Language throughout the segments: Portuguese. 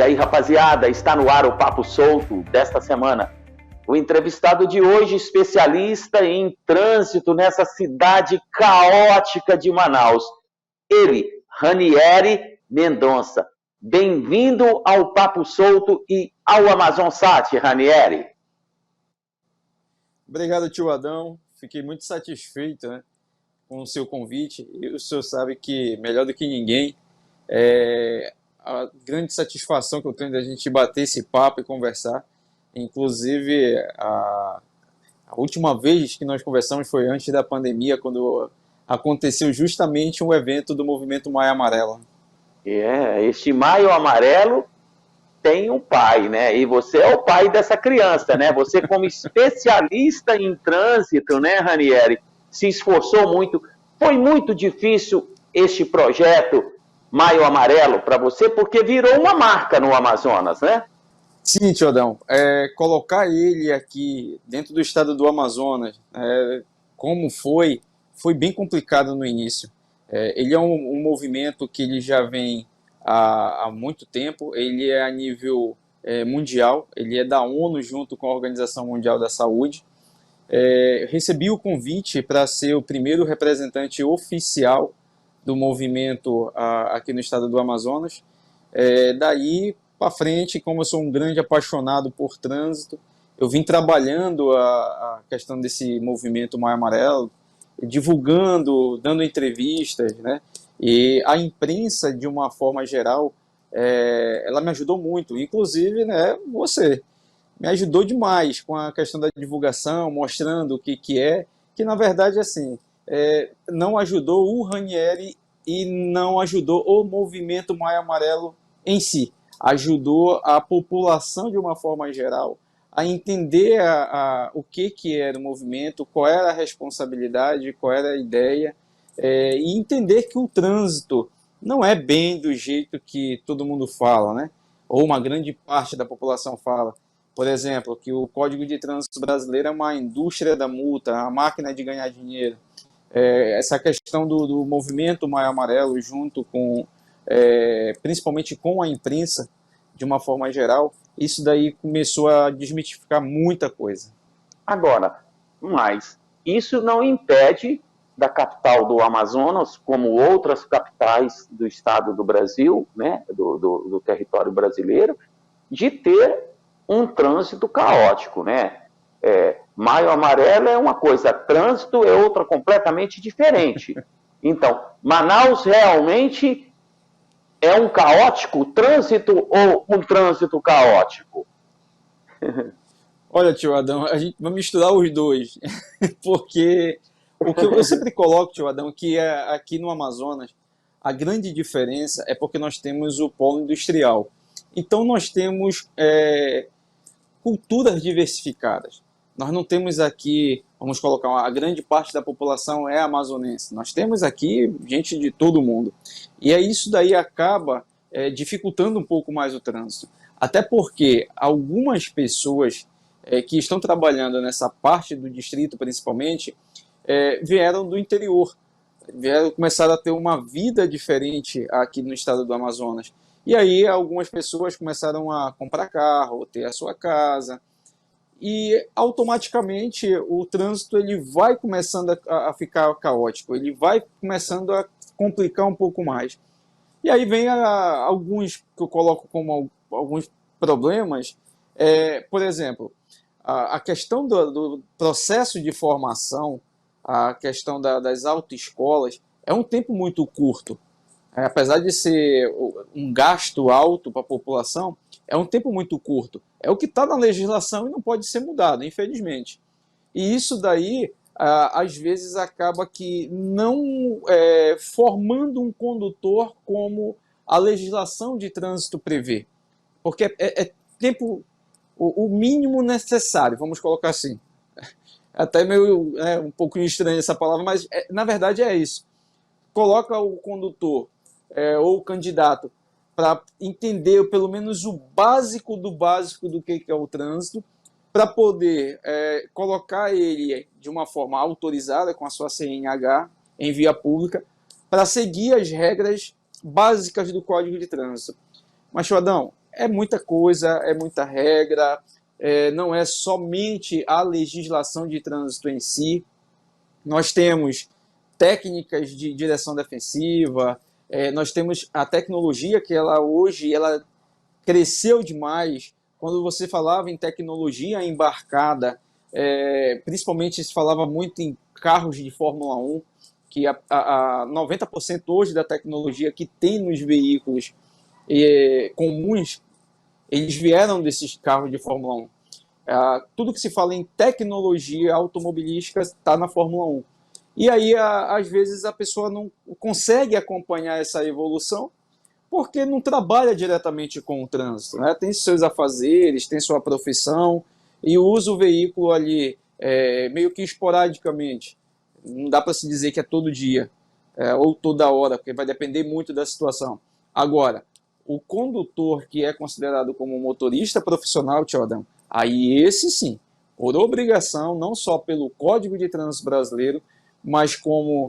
aí, rapaziada, está no ar o Papo Solto desta semana. O entrevistado de hoje, especialista em trânsito nessa cidade caótica de Manaus. Ele, Ranieri Mendonça. Bem-vindo ao Papo Solto e ao Amazonsat, Ranieri. Obrigado, tio Adão. Fiquei muito satisfeito, com o seu convite. E o senhor sabe que, melhor do que ninguém, a grande satisfação que eu tenho da gente bater esse papo e conversar. Inclusive, a última vez que nós conversamos foi antes da pandemia, quando aconteceu justamente um evento do Movimento Maio Amarelo. Este Maio Amarelo tem um pai, né? E você é o pai dessa criança, né? Você, como especialista em trânsito, né, Ranieri, se esforçou muito. Foi muito difícil este projeto Maio Amarelo para você, porque virou uma marca no Amazonas, né? Sim, tio Adão. Colocar ele aqui dentro do estado do Amazonas, como foi bem complicado no início. Ele é um movimento que ele já vem há muito tempo, ele é a nível mundial, ele é da ONU junto com a Organização Mundial da Saúde. Recebi o convite para ser o primeiro representante oficial do movimento aqui no estado do Amazonas. Daí para frente, como eu sou um grande apaixonado por trânsito, eu vim trabalhando a questão desse movimento Maio Amarelo, divulgando, dando entrevistas, né? E a imprensa, de uma forma geral, ela me ajudou muito, inclusive, né, você me ajudou demais com a questão da divulgação, mostrando o que na verdade, assim, não ajudou o Ranieri e não ajudou o movimento Maio Amarelo em si. Ajudou a população, de uma forma geral, a entender o que era o movimento, qual era a responsabilidade, qual era a ideia, e entender que o trânsito não é bem do jeito que todo mundo fala, né? Ou uma grande parte da população fala. Por exemplo, que o Código de Trânsito brasileiro é uma indústria da multa, a máquina de ganhar dinheiro. Essa questão do movimento Maio Amarelo, junto com, principalmente com a imprensa, de uma forma geral, isso daí começou a desmitificar muita coisa. Agora, mas isso não impede da capital do Amazonas, como outras capitais do estado do Brasil, né, do território brasileiro, de ter um trânsito caótico, né? Maio Amarelo é uma coisa, trânsito é outra completamente diferente. Então, Manaus realmente é um caótico trânsito ou um trânsito caótico? Olha, tio Adão, a gente vai misturar os dois, porque o que eu sempre coloco, tio Adão, que aqui no Amazonas, a grande diferença é porque nós temos o polo industrial. Então nós temos culturas diversificadas. Nós não temos aqui, vamos colocar, a grande parte da população é amazonense. Nós temos aqui gente de todo mundo. E isso daí acaba dificultando um pouco mais o trânsito. Até porque algumas pessoas que estão trabalhando nessa parte do distrito, principalmente, vieram do interior. Começaram a ter uma vida diferente aqui no estado do Amazonas. E aí algumas pessoas começaram a comprar carro, ter a sua casa, e automaticamente o trânsito ele vai começando a ficar caótico, ele vai começando a complicar um pouco mais. E aí vem alguns que eu coloco como alguns problemas, por exemplo, a questão do processo de formação, a questão das autoescolas, é um tempo muito curto. Apesar de ser um gasto alto para a população, é um tempo muito curto. É o que está na legislação e não pode ser mudado, infelizmente. E isso daí, às vezes, acaba que não formando um condutor como a legislação de trânsito prevê. Porque é tempo, o mínimo necessário, vamos colocar assim. Até meio um pouco estranha essa palavra, mas na verdade é isso. Coloca o condutor ou o candidato para entender pelo menos o básico do que é o trânsito, para poder colocar ele de uma forma autorizada, com a sua CNH, em via pública, para seguir as regras básicas do Código de Trânsito. Mas, Chodão, é muita coisa, é muita regra, não é somente a legislação de trânsito em si. Nós temos técnicas de direção defensiva, nós temos a tecnologia que hoje ela cresceu demais. Quando você falava em tecnologia embarcada, principalmente se falava muito em carros de Fórmula 1, que a 90% hoje da tecnologia que tem nos veículos comuns, eles vieram desses carros de Fórmula 1. Tudo que se fala em tecnologia automobilística está na Fórmula 1. E aí, às vezes, a pessoa não consegue acompanhar essa evolução porque não trabalha diretamente com o trânsito, né? Tem seus afazeres, tem sua profissão e usa o veículo ali meio que esporadicamente. Não dá para se dizer que é todo dia ou toda hora, porque vai depender muito da situação. Agora, o condutor que é considerado como motorista profissional, Teodão, aí esse sim, por obrigação, não só pelo Código de Trânsito Brasileiro, mas como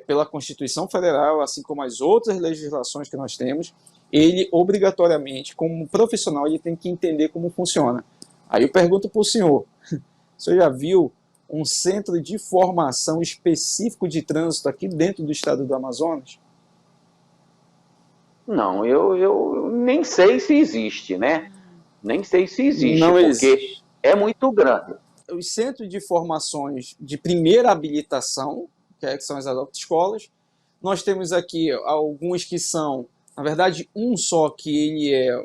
pela Constituição Federal, assim como as outras legislações que nós temos, ele obrigatoriamente, como profissional, ele tem que entender como funciona. Aí eu pergunto para o senhor já viu um centro de formação específico de trânsito aqui dentro do estado do Amazonas? Não, eu nem sei se existe, né? Nem sei se existe, não porque existe. É muito grande. Os centros de formações de primeira habilitação, que são as autoescolas, nós temos aqui alguns que são, na verdade, um só que ele é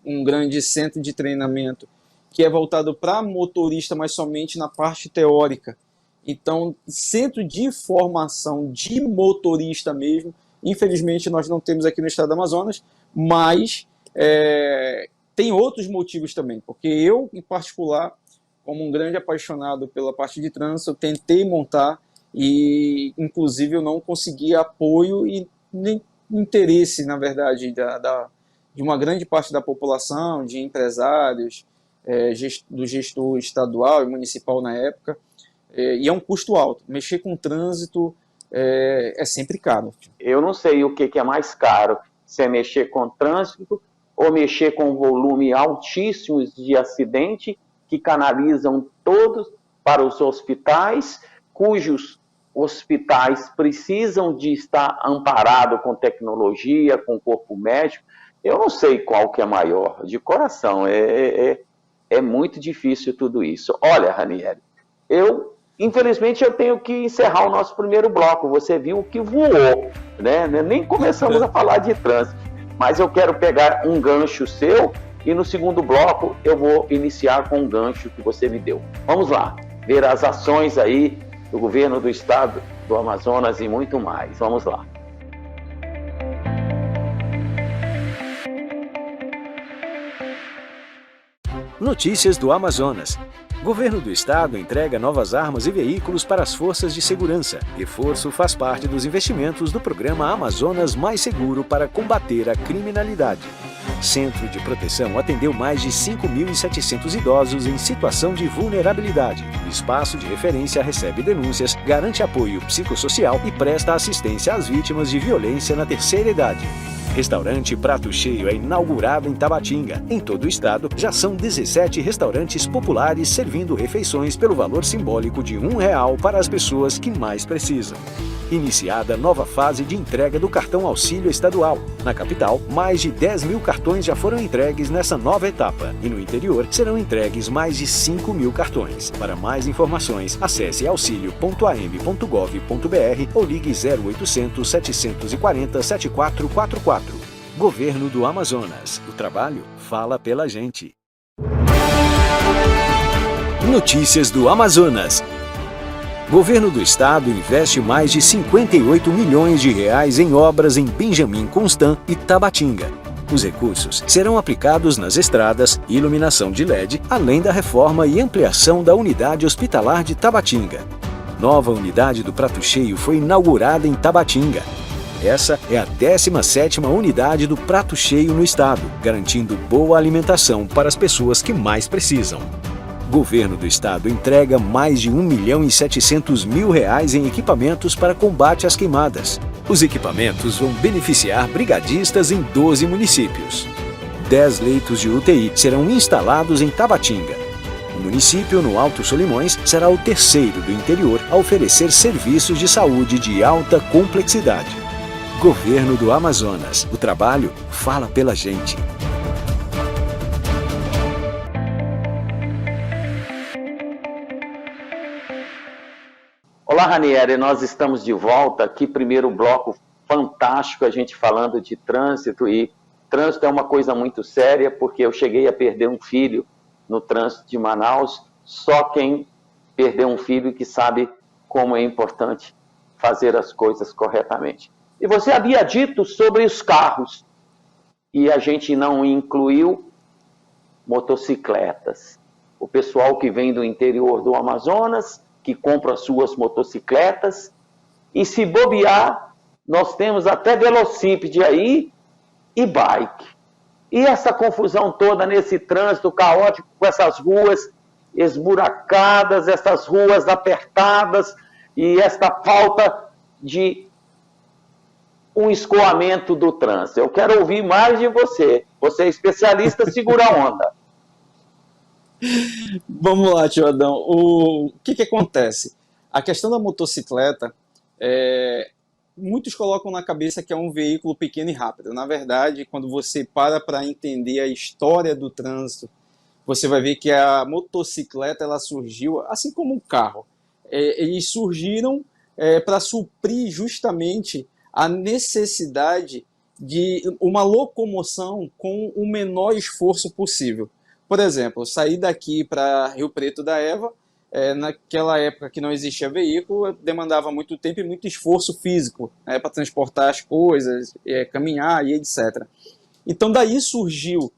um grande centro de treinamento, que é voltado para motorista, mas somente na parte teórica. Então, centro de formação de motorista mesmo, infelizmente nós não temos aqui no estado do Amazonas, mas tem outros motivos também, porque eu, em particular, como um grande apaixonado pela parte de trânsito, eu tentei montar e, inclusive, eu não consegui apoio e nem interesse, na verdade, de uma grande parte da população, de empresários, do gestor estadual e municipal na época, e é um custo alto. Mexer com trânsito é sempre caro. Eu não sei o que é mais caro, se é mexer com trânsito ou mexer com volume altíssimo de acidente que canalizam todos para os hospitais, cujos hospitais precisam de estar amparados com tecnologia, com corpo médico. Eu não sei qual que é maior, de coração, é muito difícil tudo isso. Olha, Ranieri, infelizmente eu tenho que encerrar o nosso primeiro bloco, você viu que voou, né? Nem começamos a falar de trânsito, mas eu quero pegar um gancho seu e no segundo bloco eu vou iniciar com um gancho que você me deu. Vamos lá, ver as ações aí do governo do estado do Amazonas e muito mais. Vamos lá. Notícias do Amazonas. Governo do Estado entrega novas armas e veículos para as forças de segurança. Reforço faz parte dos investimentos do programa Amazonas Mais Seguro para combater a criminalidade. Centro de Proteção atendeu mais de 5.700 idosos em situação de vulnerabilidade. O espaço de referência recebe denúncias, garante apoio psicossocial e presta assistência às vítimas de violência na terceira idade. Restaurante Prato Cheio é inaugurado em Tabatinga. Em todo o estado, já são 17 restaurantes populares servindo refeições pelo valor simbólico de R$1 para as pessoas que mais precisam. Iniciada nova fase de entrega do cartão auxílio estadual. Na capital, mais de 10.000 cartões já foram entregues nessa nova etapa. E no interior, serão entregues mais de 5.000 cartões. Para mais informações, acesse auxilio.am.gov.br ou ligue 0800 740 7444. Governo do Amazonas. O trabalho fala pela gente. Notícias do Amazonas. Governo do Estado investe mais de 58 milhões de reais em obras em Benjamin Constant e Tabatinga. Os recursos serão aplicados nas estradas, iluminação de LED, além da reforma e ampliação da unidade hospitalar de Tabatinga. Nova unidade do Prato Cheio foi inaugurada em Tabatinga. Essa é a 17ª unidade do Prato Cheio no estado, garantindo boa alimentação para as pessoas que mais precisam. Governo do Estado entrega mais de R$1.700.000 em equipamentos para combate às queimadas. Os equipamentos vão beneficiar brigadistas em 12 municípios. 10 leitos de UTI serão instalados em Tabatinga. O município, no Alto Solimões, será o terceiro do interior a oferecer serviços de saúde de alta complexidade. Governo do Amazonas. O trabalho fala pela gente. Olá, Ranieri, nós estamos de volta aqui, primeiro bloco fantástico, a gente falando de trânsito, e trânsito é uma coisa muito séria, porque eu cheguei a perder um filho no trânsito de Manaus. Só quem perdeu um filho que sabe como é importante fazer as coisas corretamente. E você havia dito sobre os carros, e a gente não incluiu motocicletas. O pessoal que vem do interior do Amazonas, que compra suas motocicletas, e se bobear, nós temos até velocípede aí e bike. E essa confusão toda nesse trânsito caótico, com essas ruas esburacadas, essas ruas apertadas, e esta falta de um escoamento do trânsito. Eu quero ouvir mais de você. Você é especialista, segura a onda. Vamos lá, tio Adão. O que acontece? A questão da motocicleta, muitos colocam na cabeça que é um veículo pequeno e rápido. Na verdade, quando você para entender a história do trânsito, você vai ver que a motocicleta ela surgiu, assim como o carro. Eles surgiram para suprir justamente a necessidade de uma locomoção com o menor esforço possível. Por exemplo, sair daqui para Rio Preto da Eva, naquela época que não existia veículo, demandava muito tempo e muito esforço físico para transportar as coisas, caminhar e etc. Então daí surgiu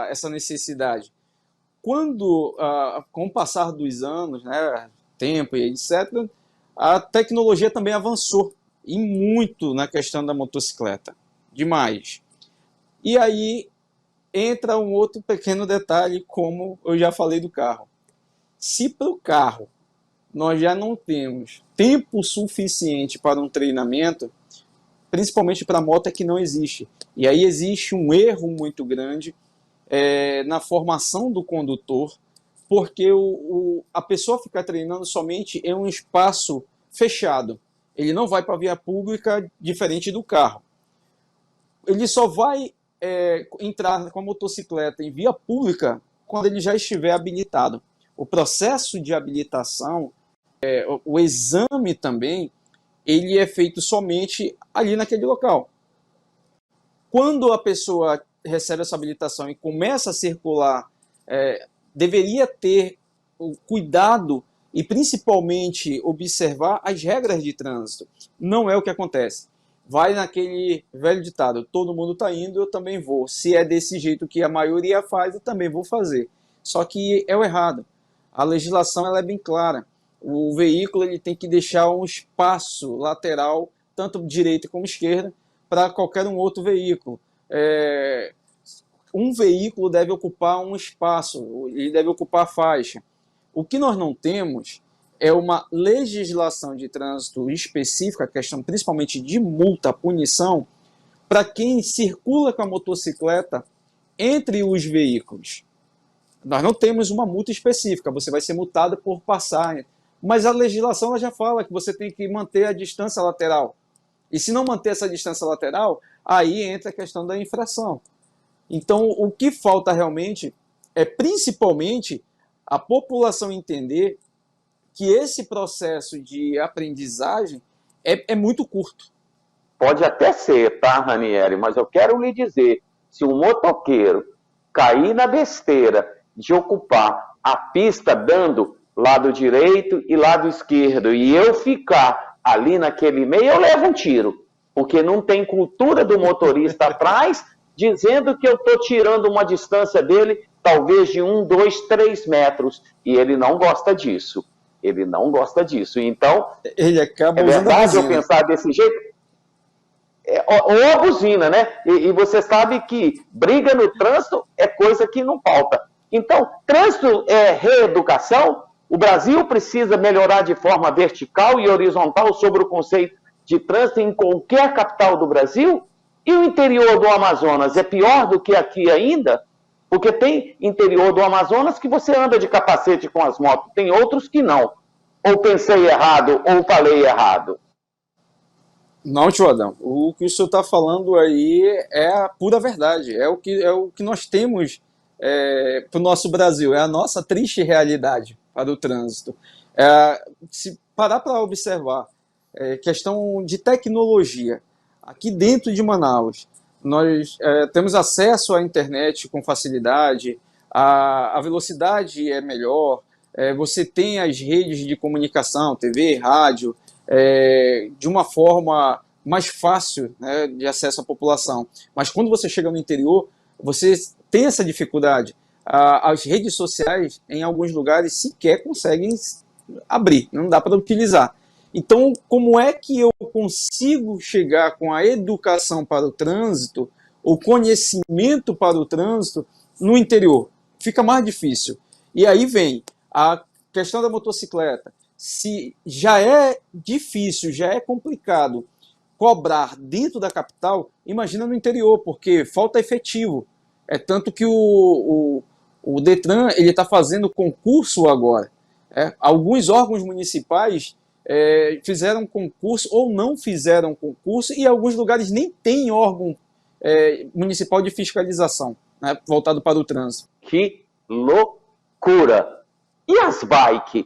essa necessidade. Quando, com o passar dos anos, tempo e etc., a tecnologia também avançou, e muito na questão da motocicleta, demais. E aí entra um outro pequeno detalhe, como eu já falei do carro. Se para o carro nós já não temos tempo suficiente para um treinamento, principalmente para a moto é que não existe. E aí existe um erro muito grande na formação do condutor, porque a pessoa fica treinando somente em um espaço fechado. Ele não vai para a via pública diferente do carro. Ele só vai entrar com a motocicleta em via pública quando ele já estiver habilitado. O processo de habilitação, o exame também, ele é feito somente ali naquele local. Quando a pessoa recebe essa habilitação e começa a circular, deveria ter o cuidado e principalmente observar as regras de trânsito. Não é o que acontece. Vai naquele velho ditado, todo mundo está indo, eu também vou. Se é desse jeito que a maioria faz, eu também vou fazer. Só que é o errado. A legislação ela é bem clara. O veículo ele tem que deixar um espaço lateral, tanto direita como esquerda, para qualquer um outro veículo. Um veículo deve ocupar um espaço, ele deve ocupar a faixa. O que nós não temos é uma legislação de trânsito específica, questão principalmente de multa, punição, para quem circula com a motocicleta entre os veículos. Nós não temos uma multa específica, você vai ser multado por passar, mas a legislação ela já fala que você tem que manter a distância lateral. E se não manter essa distância lateral, aí entra a questão da infração. Então, o que falta realmente é principalmente a população entender que esse processo de aprendizagem é muito curto. Pode até ser, tá, Ranieri? Mas eu quero lhe dizer, se um motoqueiro cair na besteira de ocupar a pista dando lado direito e lado esquerdo, e eu ficar ali naquele meio, eu levo um tiro. Porque não tem cultura do motorista atrás dizendo que eu estou tirando uma distância dele, talvez de 1, 2, 3 metros. E ele não gosta disso. Ele não gosta disso. Então, ele acaba é verdade eu pensar desse jeito? Ou a buzina, né? E você sabe que briga no trânsito é coisa que não falta. Então, trânsito é reeducação. O Brasil precisa melhorar de forma vertical e horizontal sobre o conceito de trânsito em qualquer capital do Brasil. E o interior do Amazonas é pior do que aqui ainda? Porque tem interior do Amazonas que você anda de capacete com as motos, tem outros que não. Ou pensei errado, ou falei errado. Não, tio Adão, o que o senhor está falando aí é a pura verdade, é o que nós temos para o nosso Brasil, é a nossa triste realidade para o trânsito. Se parar para observar, questão de tecnologia, aqui dentro de Manaus, nós temos acesso à internet com facilidade, a velocidade é melhor, você tem as redes de comunicação, TV, rádio, de uma forma mais fácil, né, de acesso à população. Mas quando você chega no interior, você tem essa dificuldade. As redes sociais, em alguns lugares, sequer conseguem abrir, não dá para utilizar. Então, como é que eu consigo chegar com a educação para o trânsito, o conhecimento para o trânsito no interior? Fica mais difícil. E aí vem a questão da motocicleta. Se já é difícil, já é complicado cobrar dentro da capital, imagina no interior, porque falta efetivo. É tanto que o Detran está fazendo concurso agora. Alguns órgãos municipais fizeram concurso ou não fizeram concurso, e alguns lugares nem tem órgão municipal de fiscalização, né, voltado para o trânsito. Que loucura! E as bikes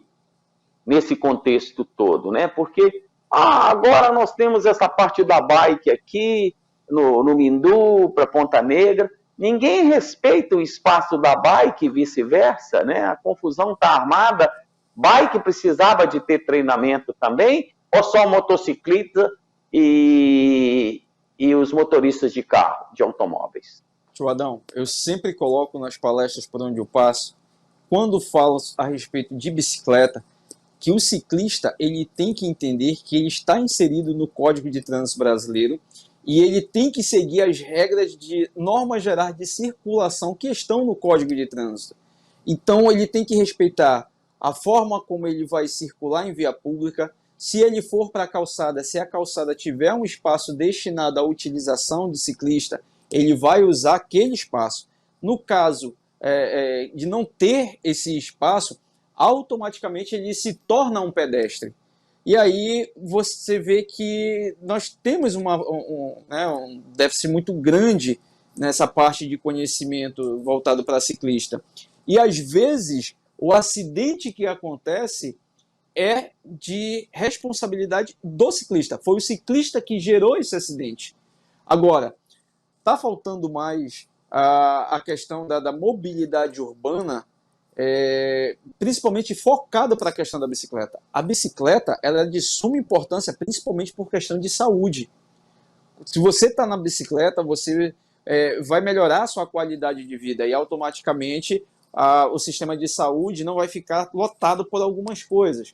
nesse contexto todo, né? Porque agora nós temos essa parte da bike aqui, no Mindu, para Ponta Negra. Ninguém respeita o espaço da bike e vice-versa, né? A confusão está armada. Bike precisava de ter treinamento também, ou só motocicleta e os motoristas de carro, de automóveis? Tio Adão, eu sempre coloco nas palestras por onde eu passo, quando falo a respeito de bicicleta, que o ciclista ele tem que entender que ele está inserido no Código de Trânsito Brasileiro e ele tem que seguir as regras de normas gerais de circulação que estão no Código de Trânsito. Então ele tem que respeitar a forma como ele vai circular em via pública. Se ele for para a calçada, se a calçada tiver um espaço destinado à utilização do ciclista, ele vai usar aquele espaço. No caso de não ter esse espaço, automaticamente ele se torna um pedestre. E aí você vê que nós temos um déficit muito grande nessa parte de conhecimento voltado para ciclista. E às vezes o acidente que acontece é de responsabilidade do ciclista. Foi o ciclista que gerou esse acidente. Agora, está faltando mais a questão da mobilidade urbana, principalmente focada para a questão da bicicleta. A bicicleta ela é de suma importância, principalmente por questão de saúde. Se você está na bicicleta, você vai melhorar a sua qualidade de vida e automaticamente o sistema de saúde não vai ficar lotado por algumas coisas.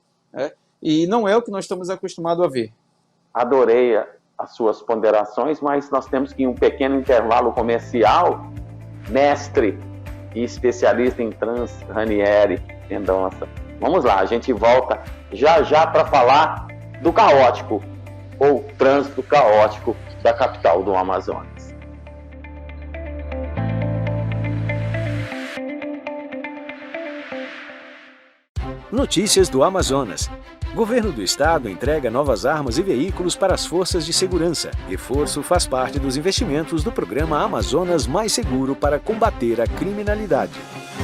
E não é o que nós estamos acostumados a ver. Adorei as suas ponderações, mas nós temos que ir um pequeno intervalo comercial. Mestre e especialista em trânsito, Ranieri Mendonça. Vamos lá, a gente volta já para falar do caótico, ou trânsito caótico da capital do Amazonas. Notícias do Amazonas. Governo do Estado entrega novas armas e veículos para as forças de segurança. Reforço faz parte dos investimentos do programa Amazonas Mais Seguro para combater a criminalidade.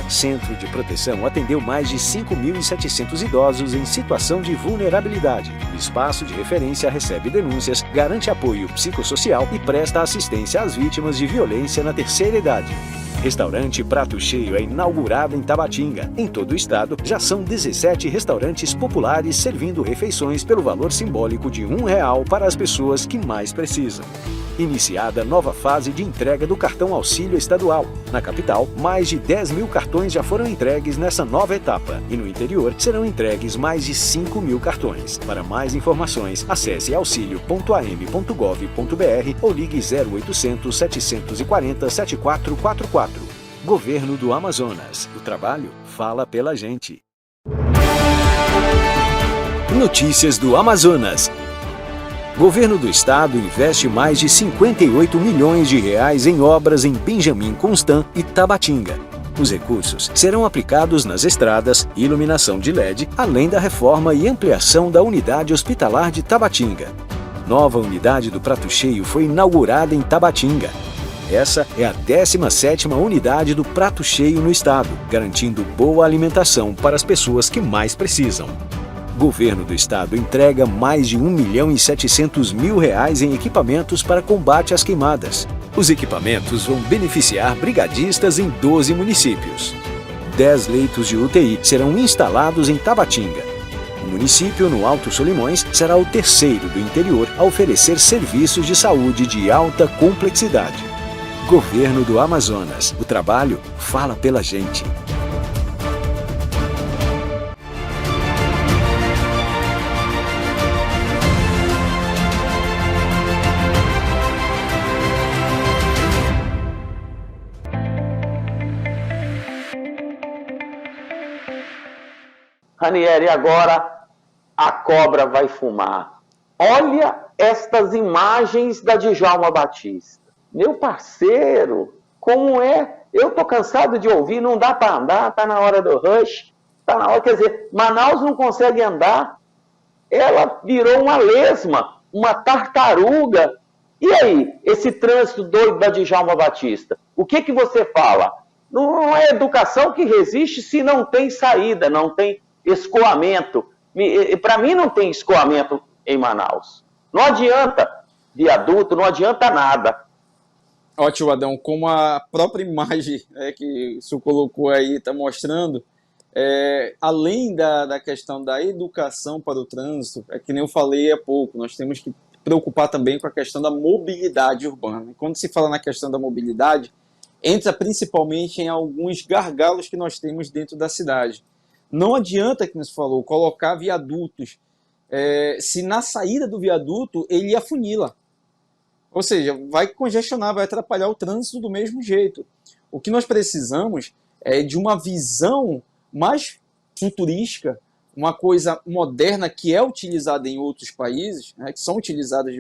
Centro de Proteção atendeu mais de 5.700 idosos em situação de vulnerabilidade. O espaço de referência recebe denúncias, garante apoio psicossocial e presta assistência às vítimas de violência na terceira idade. Restaurante Prato Cheio é inaugurado em Tabatinga. Em todo o estado, já são 17 restaurantes populares servindo refeições pelo valor simbólico de R$1 para as pessoas que mais precisam. Iniciada nova fase de entrega do cartão auxílio estadual. Na capital, mais de 10.000 cartões já foram entregues nessa nova etapa. E no interior, serão entregues mais de 5.000 cartões. Para mais informações, acesse auxilio.am.gov.br ou ligue 0800 740 7444. Governo do Amazonas. O trabalho fala pela gente. Notícias do Amazonas. Governo do Estado investe mais de 58 milhões de reais em obras em Benjamin Constant e Tabatinga. Os recursos serão aplicados nas estradas e iluminação de LED, além da reforma e ampliação da unidade hospitalar de Tabatinga. Nova unidade do Prato Cheio foi inaugurada em Tabatinga. Essa é a 17ª unidade do Prato Cheio no estado, garantindo boa alimentação para as pessoas que mais precisam. Governo do Estado entrega mais de R$ 1.700.000 em equipamentos para combate às queimadas. Os equipamentos vão beneficiar brigadistas em 12 municípios. 10 leitos de UTI serão instalados em Tabatinga. O município, no Alto Solimões, será o terceiro do interior a oferecer serviços de saúde de alta complexidade. Governo do Amazonas. O trabalho fala pela gente. Ranieri, agora a cobra vai fumar. Olha estas imagens da Djalma Batista. Meu parceiro, como é? Eu tô cansado de ouvir, não dá para andar, tá na hora do rush, tá na hora, quer dizer, Manaus não consegue andar, ela virou uma lesma, uma tartaruga. E aí, esse trânsito doido da Djalma Batista? O que que você fala? Não é educação que resiste se não tem saída, não tem escoamento. Para mim não tem escoamento em Manaus. Não adianta viaduto, não adianta nada. Ótimo, Adão. Como a própria imagem que o senhor colocou aí está mostrando, além da questão da educação para o trânsito, que nem eu falei há pouco, nós temos que preocupar também com a questão da mobilidade urbana. E quando se fala na questão da mobilidade, entra principalmente em alguns gargalos que nós temos dentro da cidade. Não adianta, que nos falou, colocar viadutos, se na saída do viaduto ele afunila. Ou seja, vai congestionar, vai atrapalhar o trânsito do mesmo jeito. O que nós precisamos é de uma visão mais futurística, uma coisa moderna que é utilizada em outros países, que são utilizadas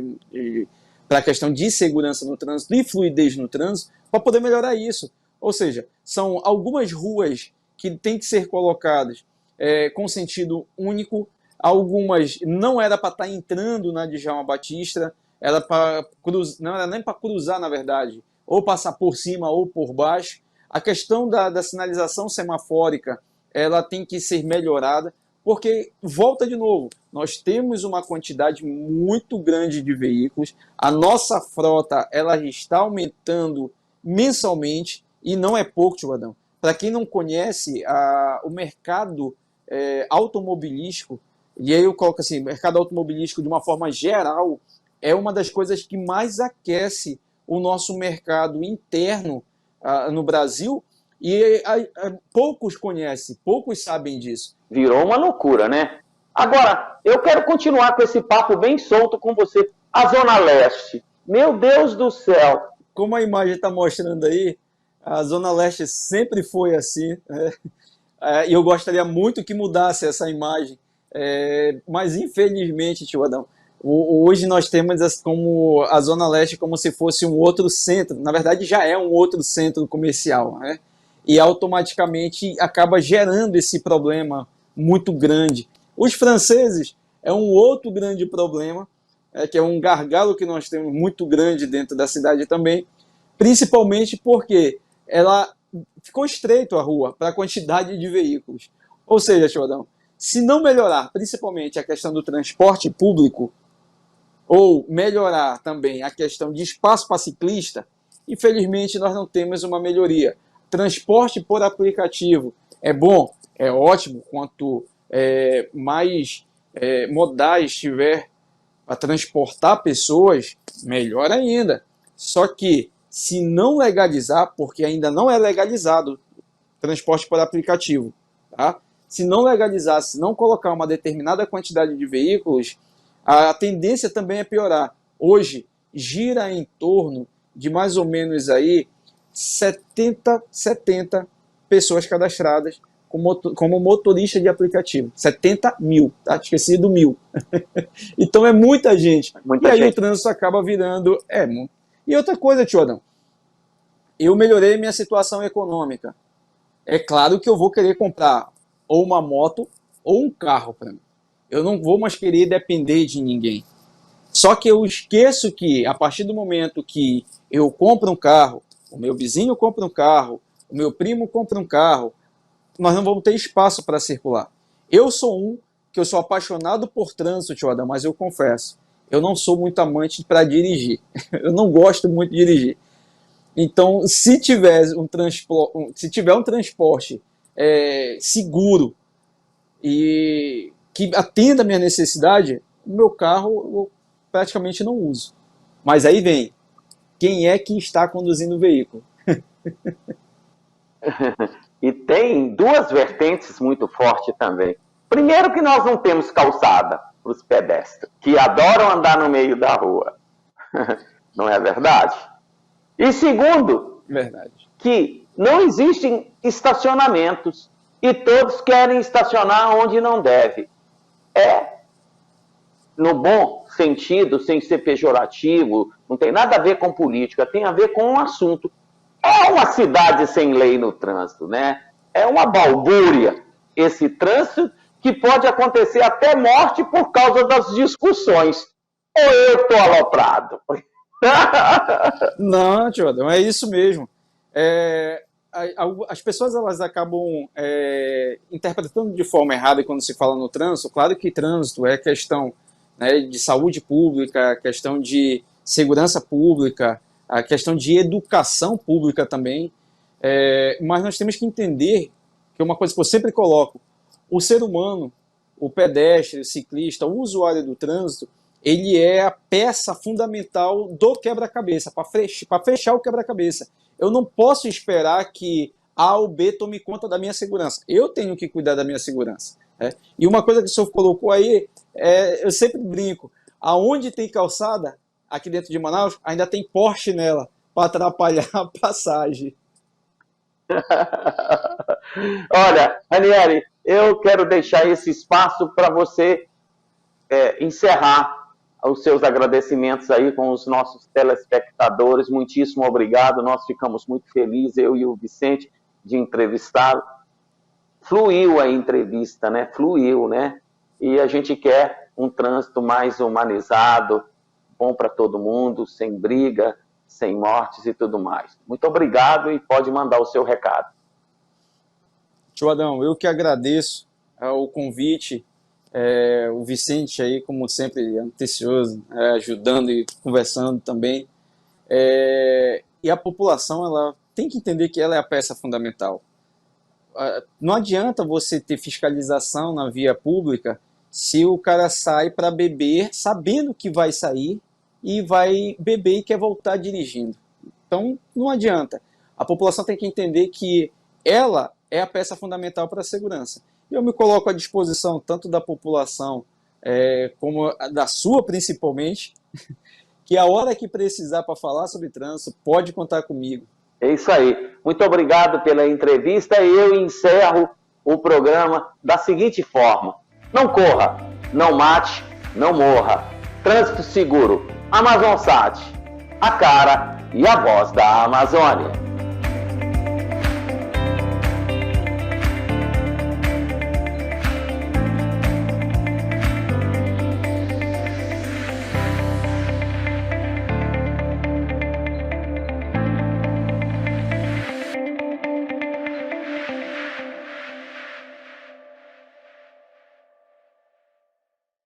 para a questão de segurança no trânsito e fluidez no trânsito, para poder melhorar isso. Ou seja, são algumas ruas que têm que ser colocadas com sentido único, algumas não era para estar entrando na Djalma Batista, era para não era nem para cruzar, na verdade, ou passar por cima ou por baixo. A questão da sinalização semafórica, ela tem que ser melhorada, porque, volta de novo, nós temos uma quantidade muito grande de veículos, a nossa frota ela está aumentando mensalmente, e não é pouco, tio Adão. Para quem não conhece o mercado automobilístico, e aí eu coloco assim, mercado automobilístico de uma forma geral, é uma das coisas que mais aquece o nosso mercado interno no Brasil, e poucos conhecem, poucos sabem disso. Virou uma loucura, né? Agora, eu quero continuar com esse papo bem solto com você. A Zona Leste, meu Deus do céu. Como a imagem está mostrando aí, a Zona Leste sempre foi assim, e eu gostaria muito que mudasse essa imagem, mas infelizmente, tio Adão, hoje nós temos como a Zona Leste como se fosse um outro centro, na verdade já é um outro centro comercial, né? E automaticamente acaba gerando esse problema muito grande. Os franceses é um outro grande problema, que é um gargalo que nós temos muito grande dentro da cidade também, principalmente porque ela ficou estreito a rua para a quantidade de veículos. Ou seja, tio Adão, se não melhorar principalmente a questão do transporte público, ou melhorar também a questão de espaço para ciclista, infelizmente nós não temos uma melhoria. Transporte por aplicativo é bom, é ótimo, quanto mais modais tiver para transportar pessoas, melhor ainda. Só que, se não legalizar, porque ainda não é legalizado transporte por aplicativo, tá? Se não legalizar, se não colocar uma determinada quantidade de veículos, a tendência também é piorar. Hoje, gira em torno de mais ou menos aí 70 pessoas cadastradas como motorista de aplicativo. 70 mil, tá? Esqueci do 1.000. Então é muita gente. E aí o trânsito acaba virando... E outra coisa, tio Adão, eu melhorei minha situação econômica. É claro que eu vou querer comprar ou uma moto ou um carro para mim. Eu não vou mais querer depender de ninguém. Só que eu esqueço que, a partir do momento que eu compro um carro, o meu vizinho compra um carro, o meu primo compra um carro, nós não vamos ter espaço para circular. Eu sou apaixonado por trânsito, tio Adão, mas eu confesso, eu não sou muito amante para dirigir. Eu não gosto muito de dirigir. Então, se tiver um transporte seguro e que atenda a minha necessidade, o meu carro eu praticamente não uso. Mas aí vem, quem é que está conduzindo o veículo? E tem duas vertentes muito fortes também. Primeiro que nós não temos calçada para os pedestres, que adoram andar no meio da rua. Não é verdade? E segundo, que não existem estacionamentos e todos querem estacionar onde não deve. No bom sentido, sem ser pejorativo, não tem nada a ver com política, tem a ver com um assunto. É uma cidade sem lei no trânsito, né? É uma balbúrdia esse trânsito que pode acontecer até morte por causa das discussões. Ou eu estou aloprado? Não, tio Adão, é isso mesmo. As pessoas elas acabam interpretando de forma errada quando se fala no trânsito. Claro que trânsito é questão, né, de saúde pública, questão de segurança pública, a questão de educação pública também, mas nós temos que entender que é uma coisa que eu sempre coloco, o ser humano, o pedestre, o ciclista, o usuário do trânsito, ele é a peça fundamental do quebra-cabeça, para fechar o quebra-cabeça. Eu não posso esperar que A ou B tome conta da minha segurança. Eu tenho que cuidar da minha segurança. E uma coisa que o senhor colocou aí, eu sempre brinco, aonde tem calçada, aqui dentro de Manaus, ainda tem Porsche nela, para atrapalhar a passagem. Olha, Ranieri, eu quero deixar esse espaço para você encerrar os seus agradecimentos aí com os nossos telespectadores. Muitíssimo obrigado, nós ficamos muito felizes, eu e o Vicente, de entrevistá-lo. Fluiu a entrevista, né? Fluiu, né? E a gente quer um trânsito mais humanizado, bom para todo mundo, sem briga, sem mortes e tudo mais. Muito obrigado e pode mandar o seu recado. Tio Adão, eu que agradeço o convite, o Vicente aí, como sempre, atencioso, ajudando e conversando também. E a população, ela tem que entender que ela é a peça fundamental. Não adianta você ter fiscalização na via pública se o cara sai para beber, sabendo que vai sair, e vai beber e quer voltar dirigindo. Então, não adianta. A população tem que entender que ela é a peça fundamental para a segurança. E eu me coloco à disposição tanto da população como da sua, principalmente, que a hora que precisar para falar sobre trânsito, pode contar comigo. É isso aí. Muito obrigado pela entrevista e eu encerro o programa da seguinte forma. Não corra, não mate, não morra. Trânsito seguro. AmazonSat, a cara e a voz da Amazônia.